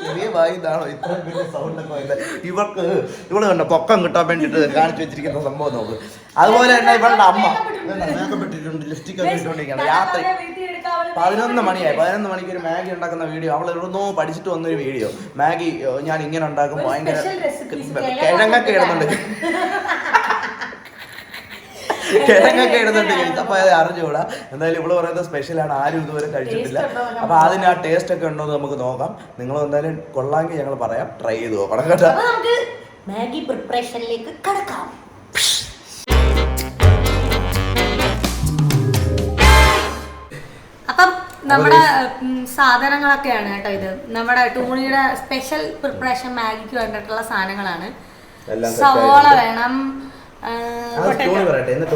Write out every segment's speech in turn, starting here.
ചെറിയ വായിതാണോ ഇത്രയും വലിയ സൗണ്ടൊക്കെ വരുന്നത്? ഇവള് കണ്ട പൊക്കം കിട്ടാൻ വേണ്ടിട്ട് കാണിച്ചു വെച്ചിരിക്കുന്ന സംഭവം നോക്ക്. അതുപോലെ തന്നെ ഇവളുടെ അമ്മ മേക്കപ്പെട്ടിട്ടുണ്ട്, ലിപ്സ്റ്റിക് ഒക്കെ ഇട്ടുകൊണ്ടിരിക്കുകയാണ്. രാത്രി 11 മണിയായി. 11 മണിക്ക് ഒരു മാഗി ഉണ്ടാക്കുന്ന വീഡിയോ അവൾ എവിടുന്നോ പഠിച്ചിട്ട് വന്നൊരു വീഡിയോ. മാഗി ഞാൻ ഇങ്ങനെ ഉണ്ടാക്കും, ഭയങ്കര കിഴങ്ങൊക്കെ ഇടുന്നുണ്ട്, കിഴങ്ങൊക്കെ ഇടുന്നുണ്ട്. അപ്പൊ അത് അറിഞ്ഞുകൂടാ. എന്തായാലും ഇവള് പറയുന്നത് സ്പെഷ്യലാണ്, ആരും ഇതുവരെ കഴിച്ചിട്ടില്ല. അപ്പൊ അതിന് ആ ടേസ്റ്റ് ഒക്കെ ഉണ്ടോ എന്ന് നമുക്ക് നോക്കാം. നിങ്ങൾ എന്തായാലും കൊള്ളാമെങ്കിൽ ഞങ്ങൾ പറയാം, ട്രൈ ചെയ്ത് നോക്കണം കേട്ടോ. മാഗി പ്രിപ്പറേഷനിലേക്ക് കടക്കാം. അപ്പം നമ്മുടെ സാധനങ്ങളൊക്കെയാണ് കേട്ടോ ഇത്. നമ്മുടെ ടൂണിയുടെ സ്പെഷ്യൽ പ്രിപ്പറേഷൻ മാഗിക്ക് വേണ്ടിയിട്ടുള്ള സാധനങ്ങളാണ്. സവോള വേണം,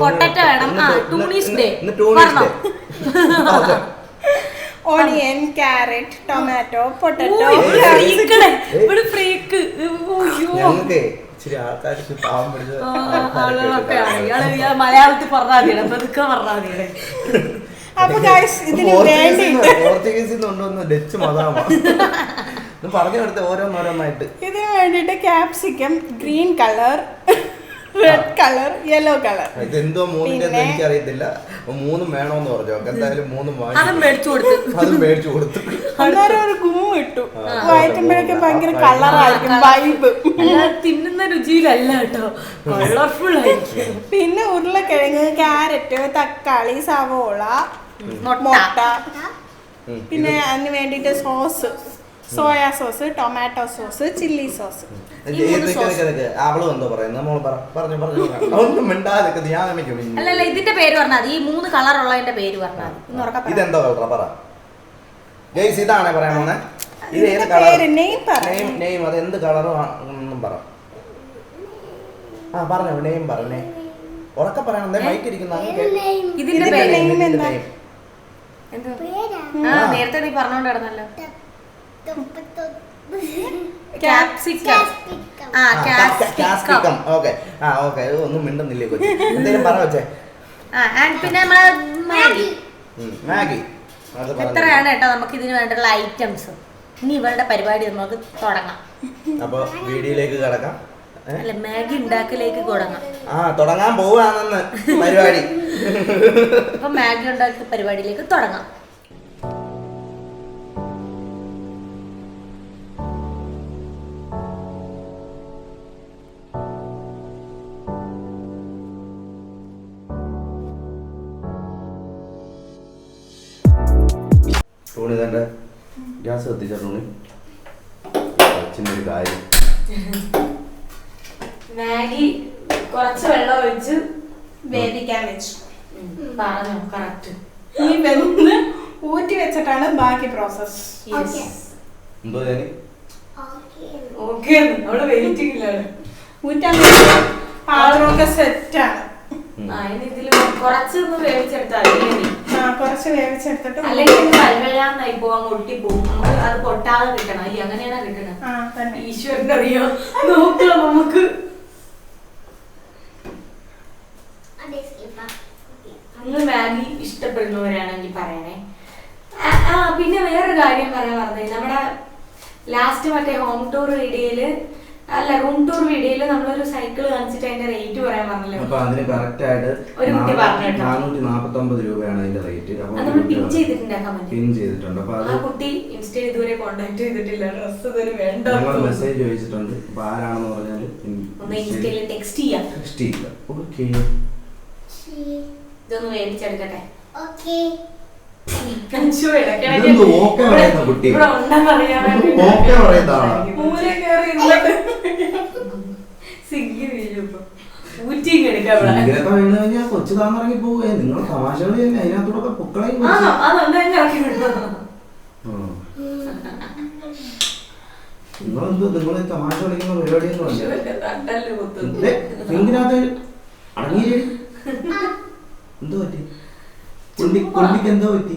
പൊട്ടറ്റോ വേണം, ടൂണീസ് ഡേ പറഞ്ഞോ, ഓണിയൻ, ക്യാരറ്റ്, ടൊമാറ്റോ, പൊട്ടറ്റോ. ഇവിടെ ഫ്രീക്ക് മലയാളത്തിൽ പറഞ്ഞാൽ മതി. അപ്പൊ ഇതിന് ഇതിന് വേണ്ടിട്ട് capsicum, green colour, red colour, yellow colour. ഇതെന്തോ മൂന്നിന്റെ എനിക്കറിയത്തില്ല. 3 വേണോന്ന് പറഞ്ഞു. എന്തായാലും 3 മേടിച്ചു കൊടുത്തു. അന്നേരം ഒരു ഗുമ്മ ഇട്ടു. വയറ്റുമ്പോഴൊക്കെ ഭയങ്കര കളറായിരിക്കും, വൈബ്. തിന്നുന്ന രുചിയിലല്ല കേട്ടോ, കളർഫുൾ ആയിരിക്കും. പിന്നെ ഉരുളക്കിഴങ്ങ്, ക്യാരറ്റ്, തക്കാളി, സവോള, മുട്ട, പിന്നെ അതിന് വേണ്ടിട്ട് sauce, soya sauce, tomato sauce, chilli sauce. അവളും എന്തോ പറയുന്നത്? അല്ലല്ല, ഇതിന്റെ പേര് പറഞ്ഞാൽ ഈ 3 കളർ ഉള്ളതിന്റെ പേര് പറഞ്ഞാൽ. ഇതെന്തോ കളറാ പറ ഗയ്സ്, ഇതാണേ പറയാൻ വന്നേ. ഇത് ഏത് കളർ? നെയിം അത് എന്ത് കളറും പറ. പറഞ്ഞോ, നെയിം പറഞ്ഞേ, ഉറക്കെ പറയണം. മൈക്ക് ഇരിക്കുന്ന ഇതിന്റെ നേരത്തെ നീ പറഞ്ഞോണ്ട് കിടന്നല്ലോ. ക്യാപ്സിക്കം. ഓക്കെ ഒന്നും മിണ്ടുന്നില്ലേ കൊച്ചി? എന്തെങ്കിലും പറ വെച്ചേ. പിന്നെ നമ്മളെ മാഗി എത്രയാണ് കേട്ടോ നമുക്ക് ഇതിന് വേണ്ടിയുള്ള ഐറ്റംസ്. ഇനി ഇവളുടെ പരിപാടി നമുക്ക് തുടങ്ങാം. അപ്പൊ വീഡിയോയിലേക്ക് കിടക്കാം. അല്ല, മാഗി ഉണ്ടാക്കലേക്ക് തുടങ്ങാൻ പോവാണെന്ന് പരിപാടി. അപ്പൊ മാഗി ഉണ്ടാക്കിയ പരിപാടിയിലേക്ക് തുടങ്ങാം. ടൂണി തന്റെ ഗ്യാസ് കത്തിച്ച ടൂണി അച്ഛൻ്റെ ഒരു കാര്യം. മാഗി കുറച്ച് വെള്ളം ഒഴിച്ച് വേവിക്കാൻ വെച്ചു. പറഞ്ഞോ കറക്റ്റ്. ഈ വെന്ത് ഊറ്റി വെച്ചിട്ടാണ് ബാക്കി പ്രോസസ്. എന്തോ ഞാൻ ഓക്കെ അവിടെ വെയിറ്റിംഗിലാണ്. ഊറ്റാൻ പാത്രമൊക്കെ സെറ്റാണ്. ഇതില് കുറച്ചൊന്ന് വേവിച്ചെടുത്താൽ കുറച്ച് വേവിച്ചെടുത്തിട്ട് അല്ലെങ്കിൽ കൽവെള്ളാന്നായി പോവാൻ ഒട്ടിപ്പോവും. നമുക്ക് അത് പൊട്ടാതെ കിട്ടണം. ഈ അങ്ങനെയാണ് കിട്ടണം. ഈശ്വരന്റെ അറിയോ നോക്കാം നമുക്ക്. നിങ്ങൾ മാഗി ഇഷ്ടപ്പെടുന്നവരാണെങ്കിൽ പറയണേ. പിന്നെ വേറൊരു കാര്യം പറയാൻ പറഞ്ഞത്, നമ്മുടെ ലാസ്റ്റ് മറ്റേ ഹോം ടൂർ വീഡിയോയില് റൂം ടൂർ വീഡിയോയില് നമ്മളൊരു സൈക്കിൾ കാണിച്ചിട്ട് അതിന്റെ റേറ്റ് പറയാൻ പറഞ്ഞല്ലോ. അപ്പൊ അതിന് കറക്റ്റ് ആയിട്ട് ഒരു കുട്ടി പറഞ്ഞു 449 രൂപയാണ് അതിന്റെ റേറ്റ്. പിൻ ചെയ്തിട്ടുണ്ട്. പിൻ ചെയ്തിട്ടുണ്ട്. അപ്പൊ ആ കുട്ടി ഇൻസ്റ്റയിൽ ഇതുവരെ കോണ്ടാക്ട് ചെയ്തിട്ടില്ല. ഡ്രസ് ഇതുവരെ വേണ്ട. മെസ്സേജ് ചോദിച്ചിട്ടുണ്ട്. അപ്പൊ ആരാണെന്ന് പറഞ്ഞാല് ഒന്ന് ഇൻസ്റ്റയിൽ ടെക്സ്റ്റ് ചെയ്യാം. ഓക്കെ, ഇതൊന്ന് വേവിച്ചെടുക്കട്ടെ. കൊച്ചു താന്നിറങ്ങി പോവേ. നിങ്ങൾ തമാശകളി അതിനകത്തൂടെ പൊക്കളയും നിങ്ങൾ തമാശ കളിക്കുന്ന പരിപാടിയൊന്നും അല്ല. അടങ്ങിയില്ലേ? എന്തോ പറ്റി? കൊണ്ടിക്ക് എന്തോ പറ്റി?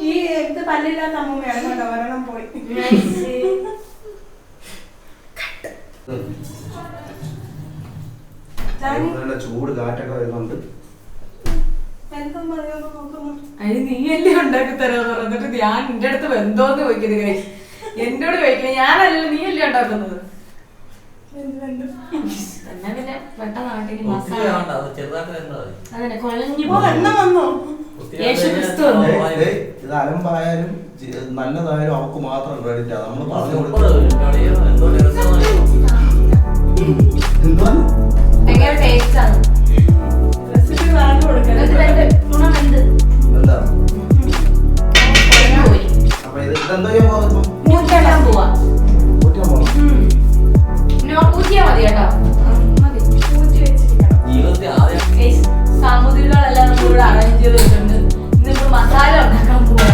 ഈ ഇത് പല്ലില്ലാത്ത അമ്മൂമ്മയാണ് കേട്ടോ, ഒരെണ്ണം പോയി. നല്ല ചൂട് കാറ്റൊക്കെ വരുന്നുണ്ട്. അതിന് നീയല്ലേ ഉണ്ടാക്കി തരാന്ന് പറഞ്ഞിട്ട് ഞാൻ എന്റെ അടുത്ത് എന്തോന്ന് ചോദിക്കുന്നത് കഴിച്ച് എന്നോട് ചോദിക്കുന്നത് ഞാനല്ലല്ലോ നീയല്ലേ ഉണ്ടാക്കുന്നത്. എന്നാ പിന്നെ പെട്ടെന്ന് നാട്ടിൽ മസാല അതന്നെ കുഴഞ്ഞു യേശുക്രിസ്തു ഇത് അലമ്പായാലും നല്ലതായാലും അവക്ക് മാത്രം ക്രെഡിറ്റ്. നമ്മള് പറഞ്ഞു ഭയങ്കര ടേസ്റ്റ് ആണ്. എന്താ അപ്പൊ ഇത് ഇതെന്തോ ഊറ്റാൻ പോവാ. ഊറ്റിയാ മതി കേട്ടോ. സാമൂതിരികളെല്ലാം നമ്മളിവിടെ അറേഞ്ച് ചെയ്ത് വെച്ചിട്ടുണ്ട്. ഇന്നിപ്പോ മസാല ഉണ്ടാക്കാൻ പോവാ.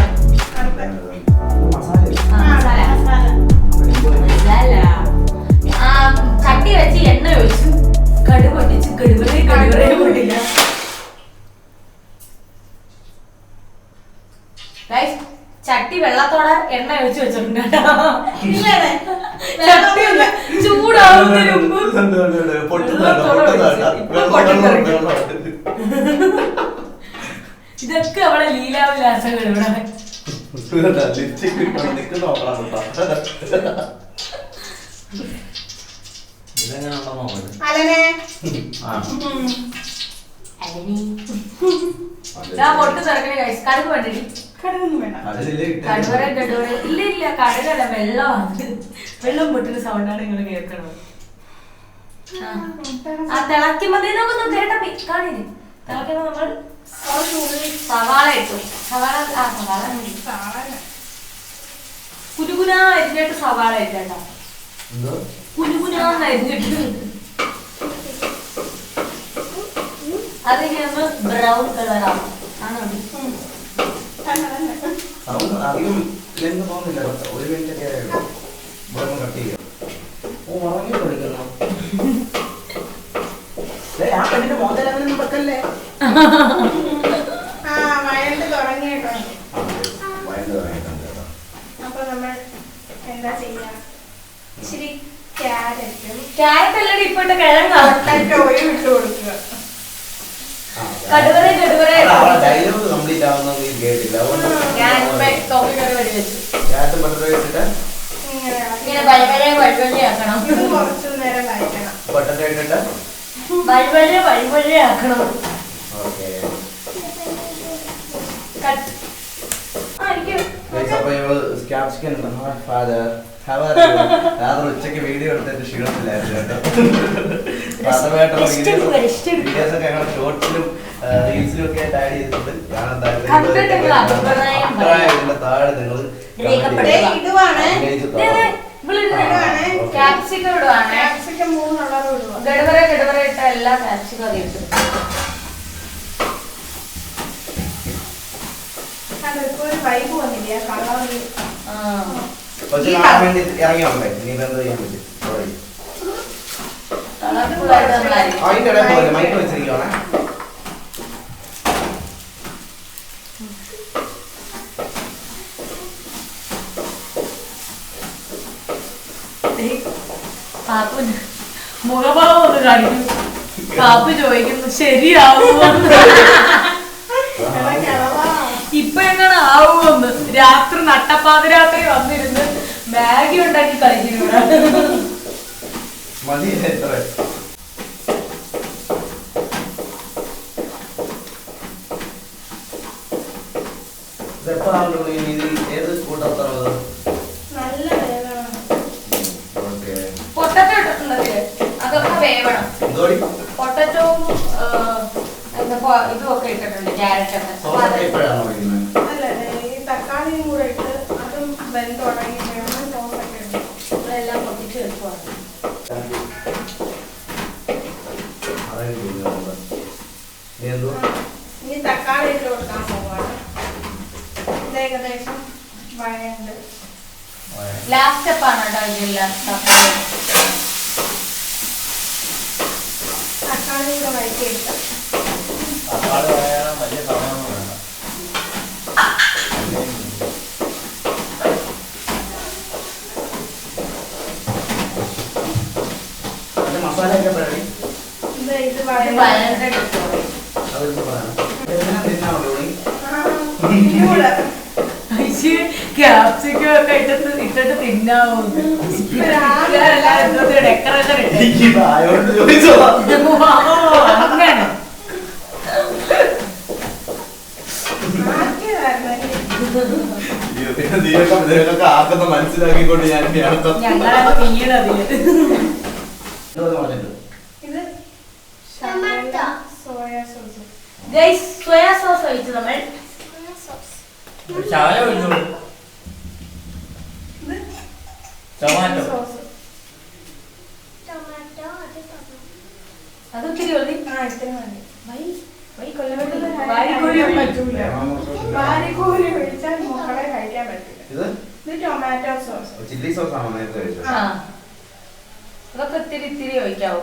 ചട്ടി വെച്ച് എണ്ണ ഒഴിച്ചു കടുക് പൊട്ടിച്ച് കടുവറേ പൊട്ടില്ല. ചട്ടി വെള്ളത്തോടെ എണ്ണ ഒഴിച്ച് വെച്ചിട്ടുണ്ട് ചട്ടി ചൂടാവുന്നതിന് മുമ്പ് ഇതൊക്കെ അവിടെ ലീലാവിലാസങ്ങൾ ഇവിടെ. പൊട്ട് തിറക്കണ കഴിച്ചു. കടുക് വേണ്ടി കടുവറ ഇല്ല ഇല്ല കടുകല്ല വെള്ളമാണ്. വെള്ളം പൊട്ടുന്ന സൗണ്ടാണ് നിങ്ങൾ കേൾക്കണത്. ആ തിളക്കുമ്പോ കാണില്ലേ തിളക്കുമ്പോ നമ്മൾ സവാള ഇട്ടു. സവാള കുലുകുന അരിഞ്ഞിട്ട് സവാള ഇട്ടോ. കുലുകുനാന്ന് അരിഞ്ഞിട്ട് അതിങ്ങനെ ഒന്ന് ബ്രൗൺ കളറാവും. ആണോ അധികം ലെങ്ത് തോന്നില്ല. ഒരു മിനിറ്റ് കട്ട് ചെയ്യാം. ഉറങ്ങി പഠിക്കുന്നു. ആ പെണ്ണിന്റെ മോതലൊന്നും വെക്കല്ലേ. വയലിൽ തുടങ്ങിയിട്ടോ. അപ്പൊ നമ്മൾ എന്താ ചെയ്യാ? ഇച്ചിരി ക്യാരറ്റ് അല്ലടി ഇപ്പോഴത്തെ കിഴങ്ങ് ഒഴി വിട്ടു കൊടുക്കുക. ഡയലോഗ് കംപ്ലീറ്റ് ആവുന്നത് കേട്ടില്ല. ഇങ്ങനെ വഴിവഴിയാക്കണം. കുറച്ചു നേരം കഴിക്കണം. വഴിവഴിയാക്കണം. ഉച്ചക്ക് വീഡിയോ എടുത്തിട്ട് ക്ഷീണത്തിലായിരുന്നു കേട്ടോ. ഷോർട്സിലും റീൽസിലും ഒക്കെ ആഡ് ചെയ്തിട്ടുണ്ട്. താഴെ നിങ്ങൾ ക്യാപ്സിക്കം ഇടുവാണ്. ഗഡുവറ ഇട്ട എല്ലാ ക്യാപ്സിക്കം അത് ഇട്ടു. ഒരു വൈബ് വന്നില്ല കളർ. വേണ്ടി ഇറങ്ങി വന്നേ. നീ എന്താ ചെയ്യാൻ പറ്റും? അതിന്റെ ഇടയിൽ പോലെ മൈക്ക് വെച്ചിരിക്കുവാണേ. മുഖഭാവം ഒന്ന് കാണിക്കും. കാപ്പ് ചോദിക്കുന്നു ശരിയാവുമോ ഇപ്പൊ എങ്ങനെ ആവുമെന്ന്. രാത്രി നട്ടപ്പാതിരാത്രി വന്നിരുന്ന് മാഗി ഉണ്ടാക്കി കളിക്കുന്നു. ഏത് കൂട്ടത്തത് പൊട്ടറ്റോ ഇട്ടിട്ടുണ്ടെങ്കില് അതൊക്കെ വേവണം. പൊട്ടറ്റോവും ഇതും ഒക്കെ ഇട്ടിട്ടുണ്ട്. ക്യാരറ്റൊക്കെ ഈ തക്കാളിയും കൂടെ ഇട്ട് അതും വെന്ത് തുടങ്ങി സോസൊക്കെ ഉണ്ട്. ഇതെല്ലാം പൊട്ടിച്ച് വെക്കുവാണ്. ഇനി തക്കാളി ഇട്ട് കൊടുക്കാൻ പോവാണ്. ഇത് ഏകദേശം വഴണ്ട്. ലാസ്റ്റ് സ്റ്റെപ്പാണ് കേട്ടോ ഇതെല്ലാം. തക്കാളി കൂടെ വഴറ്റിയെടുക്കാം. മസാല ഇത് ക്യാപ്സിക്കം ഒക്കെ ഇട്ടിട്ട് തിന്നാവോ ഡെക്കറേഷൻ അങ്ങനെ ആക്കുന്ന മനസ്സിലാക്കിക്കൊണ്ട് ഞാൻ സോയാ സോസ് ഒഴിച്ചു നമ്മൾ അതൊത്തിരി ടൊമാറ്റോ സോസ് ചില്ലി സോസ് ആണോ നേരത്തെ കഴിച്ചത്? അതൊക്കെ ഇത്തിരി ഇത്തിരി ഒഴിക്കാവൂ.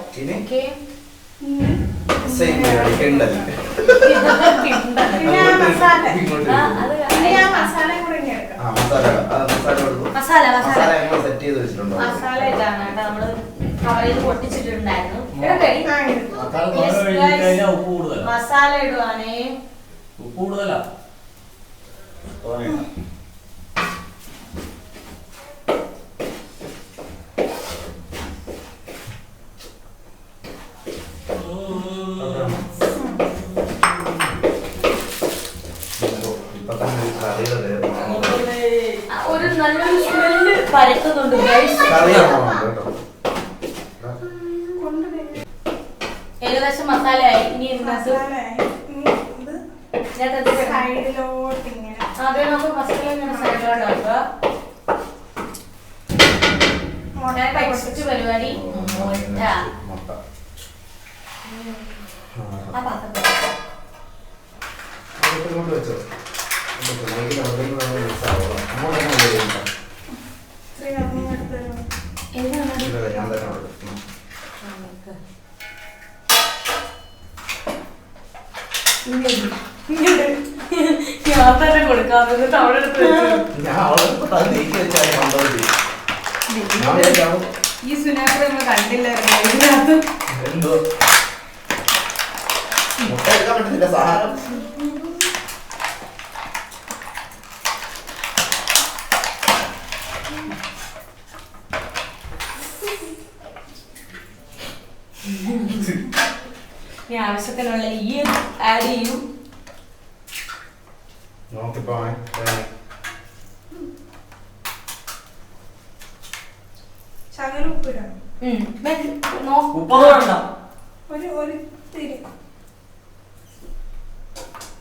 മസാല ഇതാണ് കേട്ടോ, നമ്മള് കവറിൽ പൊട്ടിച്ചിട്ടുണ്ടായിരുന്നു. മസാല ഇടുവാണേ. ഉപ്പ് കൂടുതലാ. ഒരു നല്ലൊരു സ്മെല്ല് പരത്തുന്നുണ്ട്. ഏകദേശം മസാലയായി. ഇനി അതെ, നമുക്ക് മസാല ഇങ്ങനെ സൈഡിലോട്ട് ആക്കുക. നെക്സ്റ്റ് പരിപാടി മുട്ട. ആ പാത്രം ഞാൻ തന്നെ കൊടുക്കാതെ അവിടെ എടുത്ത് ഈ സുനാപ്പ നമ്മൾ കണ്ടില്ലായിരുന്നു. മുട്ട എടുക്കാൻ പറ്റുന്നില്ല സാധനം. ഇനി ആവശ്യത്തിനുള്ള ഈ ആഡ് ചെയ്യും. ശകലം ഉപ്പിടാം.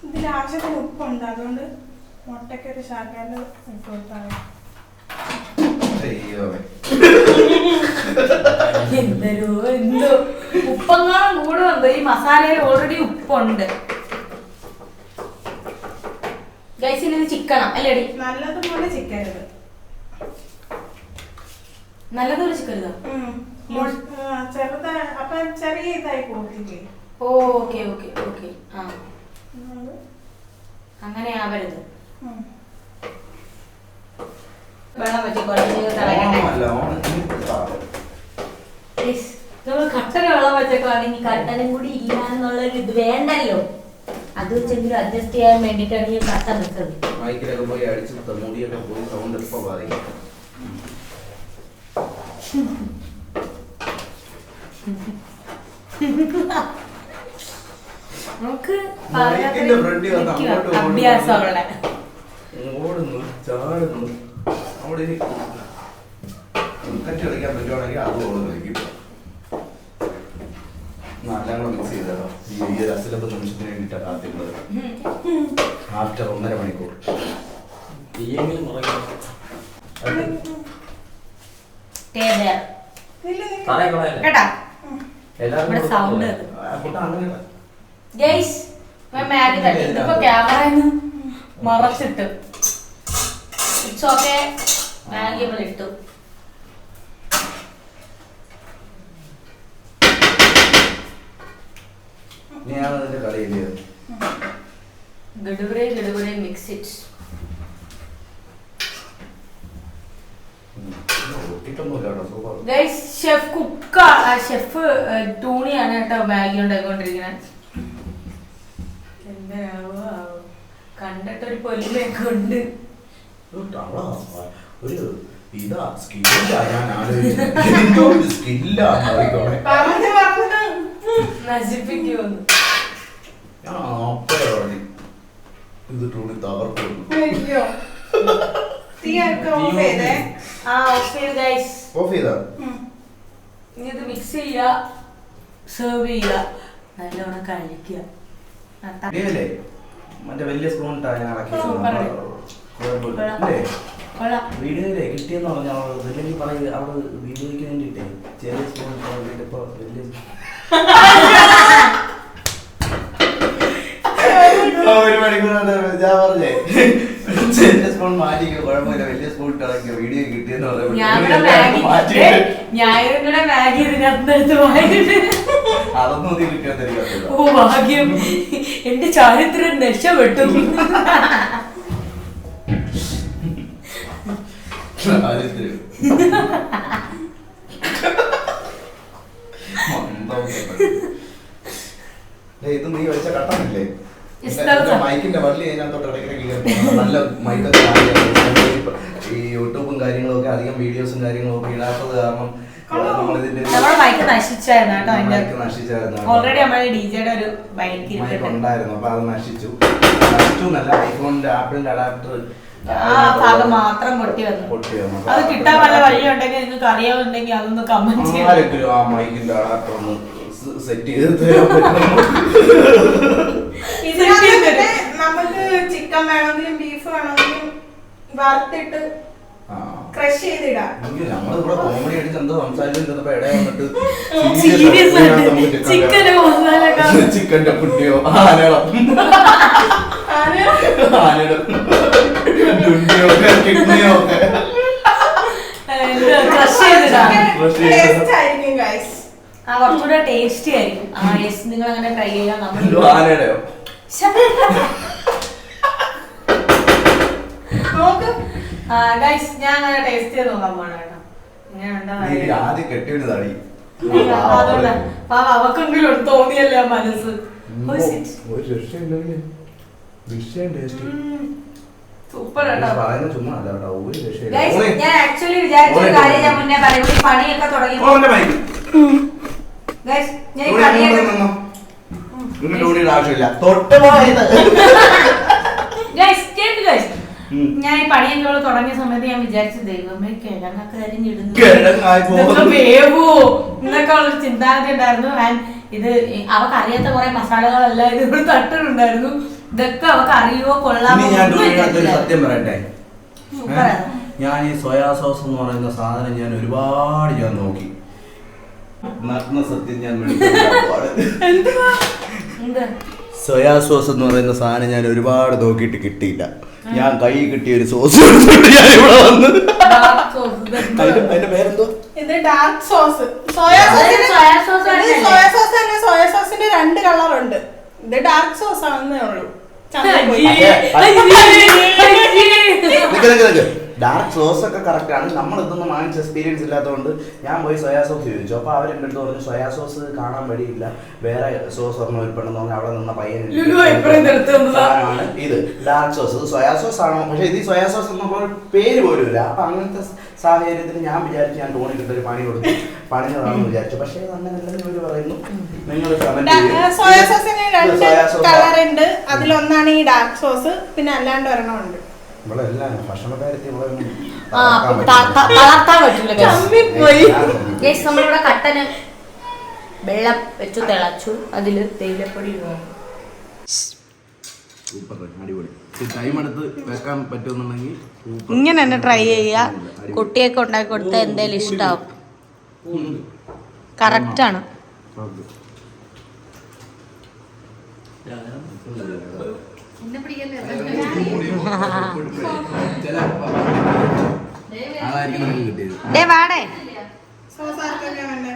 ഇതിൽ ആവശ്യത്തിന് ഉപ്പുണ്ട്, അതുകൊണ്ട് മുട്ടയ്ക്ക് ഒരു ശകലം ഇട്ട് കൊടുത്താൽ എന്തോ ഉപ്പങ്ങാനും കൂടെ ഉണ്ട്. ഈ മസാലയിൽ ഓൾറെഡി ഉപ്പുണ്ട്. ഗൈസിന് ഇത് ചിക്കണം അല്ലേടി? നല്ലതുപോലെ ചിക്കരുത്. നല്ലതുപോലെ ചിക്കരുതോ? ചെറുതാ, അപ്പൊ ചെറിയ ഇതായി പോകില്ലേ? Okay okay okay. ആ, അങ്ങനെ ആവരുത്. വെള്ളം വെച്ച് കുറച്ച് നമ്മൾ കട്ടന് വെള്ളം വെച്ചേക്കാണ്. ഇനി കട്ടനും കൂടി ഇല്ല എന്നുള്ളൊരു ഇത് വേണ്ടല്ലോ. അത് വെച്ചെങ്കിലും അഡ്ജസ്റ്റ് ചെയ്യാൻ വേണ്ടിയിട്ടാണ് ഈ കട്ട നിൽക്കുന്നത്. നമുക്ക് അഭ്യാസമുള്ള ഓടുന്നു ചാടുന്നു. അവിടെ കളിക്കാൻ പറ്റുവാണെങ്കിൽ അത് ഓടുന്നു കളിക്കും. എല്ലാം കൂടെ മിക്സ് ചെയ്തോ. ഈ ഒരു അസിലപ്പ് നിമിഷത്തിന് വേണ്ടിയിട്ടാണ് കാത്തിരുന്നത്. ആഫ്റ്റർ 1.5 മണിക്കൂർ. മറച്ചിട്ട് മാഗി നമ്മൾ ഇട്ടു. ഗഡുബറേ mix it. Guys chef cook chef ടൂണിയാണ് കേട്ടോ മാഗി ഉണ്ടായിക്കൊണ്ടിരിക്കുന്നത്. എന്താവോ കണ്ടിട്ടൊരു പൊലിമയൊക്കെ ഉണ്ട്. ഒരു ഇതാ സ്കില്ലാ ഞാൻ ആലോചിച്ചു. സ്കില്ലാണ് നശിപ്പിക്കുമെന്ന് ഞാൻ അപ്പഴേ പറഞ്ഞു ഇത് ടൂണി തകർക്കുന്നു. ഓഫ് ചെയ്താ ഇനി ഇത് മിക്സ് ചെയ്യുക, സെർവ് ചെയ്യുക, നല്ലോണം കഴിക്കുക. മറ്റേ വലിയ സ്പൂൺ ഞാൻ വീഡിയോയിലേ കിട്ടിയെന്ന് പറഞ്ഞാൽ അല്ലെങ്കിൽ പറയും അവള് വീഡിയോയ്ക്ക് വേണ്ടിയിട്ടേ ചെറിയ സ്പൂൺ ഇപ്പൊ വലിയ ഒരു മണിക്കൂർ ഞാൻ പറഞ്ഞേ ചെറിയ സ്പൂൺ മാറ്റി കുഴപ്പമില്ല, വലിയ സ്പൂൺ ഇട്ടിറങ്ങിയ വീഡിയോ കിട്ടിയെന്ന് അതൊന്നും നീ കിട്ടിയാൽ. ഓ ഭാഗ്യം, എന്റെ ചാരിത്രം രക്ഷപ്പെട്ടു. ഇത് നീ വെച്ച കട്ടന്നില്ലേ മൈക്കിന്റെ വള്ളി അതിനകത്തോട്ട് ഇടയ്ക്കിടയ്ക്ക് നല്ല മൈക്കൊക്കെ ഈ യൂട്യൂബും കാര്യങ്ങളും ഒക്കെ അധികം വീഡിയോസും കാര്യങ്ങളും ഒക്കെ ഇടാത്തത് കാരണം ഉണ്ടായിരുന്നു. അപ്പൊ അത് നശിച്ചു. നല്ല ഐഫോണിന്റെ ആപ്പിളിന്റെ അഡാപ്റ്റർ മാത്രം പൊട്ടി വന്നു. അത് കിട്ടാൻ വല്ല വഴിയുണ്ടെങ്കിൽ നിങ്ങൾക്ക് അറിയാവുന്നെങ്കിൽ അതൊന്ന് കമന്റ് ചെയ്യാം. ആ മൈക്കിന്റെ അഡാപ്റ്റർ ഒന്ന് സെറ്റ് ചെയ്ത് നമുക്ക് ചിക്കൻ വേണമെങ്കിലും ബീഫ് വേണമെങ്കിലും വറുത്തിട്ട് ക്രഷ് ചെയ്തിടാം. നമ്മളിവിടെ കോമഡി അടിച്ച് എന്തോ സംസാരിച്ചിരുന്നപ്പോ ഇടയിൽ വന്നിട്ട് ചിക്കന്റെ കുട്ടിയോ ആനളം ആനയുടെ കിഡ്നിയോ ഒക്കെ കുറച്ചുകൂടെ ടേസ്റ്റി ആയിരിക്കും. നിങ്ങൾ അങ്ങനെ ട്രൈ ചെയ്യാം. ആനയുടെയോ ഞാൻ അങ്ങനെ ടേസ്റ്റ് ചെയ്ത് നോക്കാൻ പോണ കേട്ടോ. ആദ്യം കെട്ടിയൊരു തടി അവക്കെങ്കിലും തോന്നിയല്ലേ ആ മനസ്സ്. സൂപ്പർ കേട്ടോ. ഞാൻ ആക്ച്വലി വിചാരിച്ച കാര്യം ഞാൻ മുന്നേ പറയും. ഈ പണിയൊക്കെ തുടങ്ങി ആവശ്യമില്ല. ഞാൻ ഈ പണിയൊക്കെ തുടങ്ങിയ സമയത്ത് ഞാൻ വിചാരിച്ചു ദൈവമേ കിഴങ്ങൊക്കെ അരിഞ്ഞിടുന്നു വേവോ എന്നൊക്കെ ഉള്ളൊരു ചിന്താഗതി ഉണ്ടായിരുന്നു. ഇത് അവക്ക് അറിയാത്ത കുറെ മസാലകളെല്ലാം ഇതിവിടെ തട്ടിട്ടുണ്ടായിരുന്നു. ഇതൊക്കെ അവക്ക് അറിയുവോ കൊള്ളാമോ. സത്യം പറയട്ടെ, ഞാൻ ഈ സോയാ സോസ് എന്ന് പറയുന്ന സാധനം ഞാൻ ഒരുപാട് ഞാൻ നോക്കി. നഗ്ന സത്യം ഞാൻ സോയാ സോസ് എന്ന് പറയുന്ന സാധനം ഞാൻ ഒരുപാട് നോക്കിയിട്ട് കിട്ടിയില്ല. ഞാൻ കൈ കിട്ടിയ ഒരു സോസ് ഞാൻ ഇവിടെ വന്ന് അതിന്റെ പേരെന്തോ ഇത് ഡാർക്ക് സോസ്. സോയാ സോസിന്റെ 2 കളറുണ്ട്. ഇത് ഡാർക്ക് സോസ് ആണെന്നേ ഉള്ളൂ. ഡാർക്ക് സോസ് ഒക്കെ കറക്റ്റ് ആണ്. നമ്മൾ ഇതൊന്നും വാങ്ങിച്ച എക്സ്പീരിയൻസ് ഇല്ലാത്തതുകൊണ്ട് ഞാൻ പോയി സോയാ സോസ് ചോദിച്ചു. അപ്പൊ അവരെന്റെ അടുത്ത് പറഞ്ഞു സോയാ സോസ് കാണാൻ വഴിയില്ല, വേറെ സോസ് ഒരെണ്ണം ഉൾപ്പെടുന്ന അവിടെ നിന്ന പയ്യനാണ് ഇത് ഡാർക്ക് സോസ്. ഇത് സോയാ സോസ് ആണോ? പക്ഷെ ഇത് സോയാ സോസ് എന്നപ്പോൾ പേര് പോലും ഇല്ല. അപ്പൊ അങ്ങനത്തെ സാഹചര്യത്തിൽ ഞാൻ വിചാരിച്ചു ഞാൻ ടോണി കിട്ടൊരു പണി കൊടുത്തു പണിഞ്ഞതാണെന്ന് വിചാരിച്ചു. പക്ഷെ അങ്ങനെയല്ലെന്ന് ഇവര് പറയുന്നു. നിങ്ങൾ സോയാ സോസിന് 2 കളർ ഉണ്ട്. അതിലൊന്നാണ് ഈ ഡാർക്ക് സോസ്, പിന്നെ അല്ലാണ്ട് ഒരെണ്ണം ഉണ്ട്. നമ്മളെല്ലാം ഭക്ഷണകാര്യത്തിൽ നമ്മളിവിടെ കട്ടന് വെള്ളം വെച്ചു തിളച്ചു, അതില് തേയിലപ്പൊടി ഇങ്ങനെ തന്നെ ട്രൈ ചെയ്യുക. കുട്ടിയൊക്കെ ഉണ്ടാക്കി കൊടുത്താൽ എന്തായാലും ഇഷ്ടാവും. കറക്റ്റാണ്. വാടേ സോസ് ആർക്കൊക്കെ വേണ്ടേ?